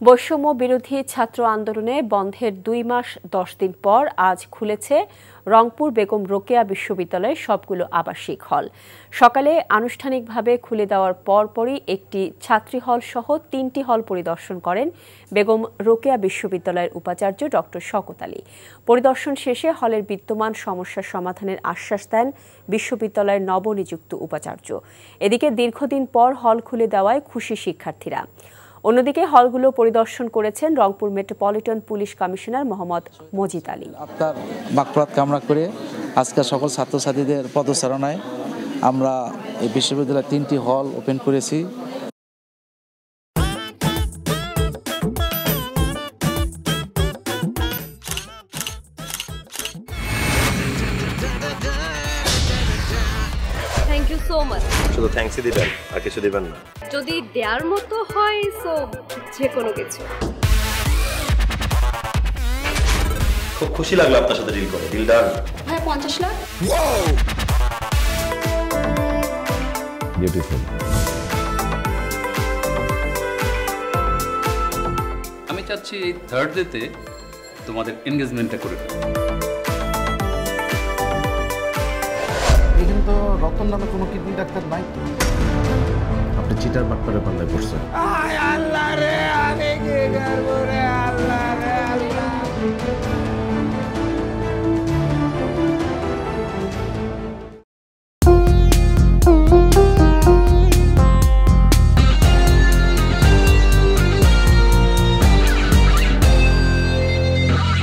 বৈষম্য বিরোধী ছাত্র আন্দোলনে বন্ধের ২ মাস ১০ দিন পর আজ খুলেছে রংপুর বেগম রোকেয়া বিশ্ববিদ্যালয়ের সবগুলো আবাসিক হল। সকালে আনুষ্ঠানিকভাবে খুলে দেওয়ার পরপরই একটি ছাত্রী হল সহ ৩টি হল পরিদর্শন করেন বেগম রোকেয়া বিশ্ববিদ্যালয়ের উপাচার্য ড শওকত আলী। পরিদর্শন শেষে হলের বিদ্যমান সমস্যা সমাধানের আশ্বাস দেন বিশ্ববিদ্যালয়ের নবনিযুক্ত উপাচার্য। এদিকে দীর্ঘদিন পর হল খুলে দেওয়ায় খুশি শিক্ষার্থীরা। অন্যদিকে হলগুলো পরিদর্শন করেছেন Rangpur metropolitan police commissioner Mohammad Majid Ali. আপনার মাগফিরাত কামনা করে আজকে সকল ছাত্রছাত্রীদের পদচারণায় আমরা এই বিশ্ববিদ্যালয়ের 3টি হল ওপেন করেছি। Thank you so much. শুধু থ্যাঙ্কসই দিবেন আর কিছু দিবেন না? যদি দেওয়ার মতো হয় সো যে কোনো কিছু। খুব খুশি লাগলো আপনার সাথে ডিল করে। Deal done. হ্যাঁ 50 লাখ। বিউটিফুল। আমি চাচ্ছি এই থার্ড ডেতে তোমাদের এনগেজমেন্টটা করে ফেলো। এখানে তো রতন নামে কোনো কিডনি ডাক্তার নাই। আপনি চিটার বাটপারে পাল্লায় পড়ছেন। আল্লাহ রে, আমি কি করব?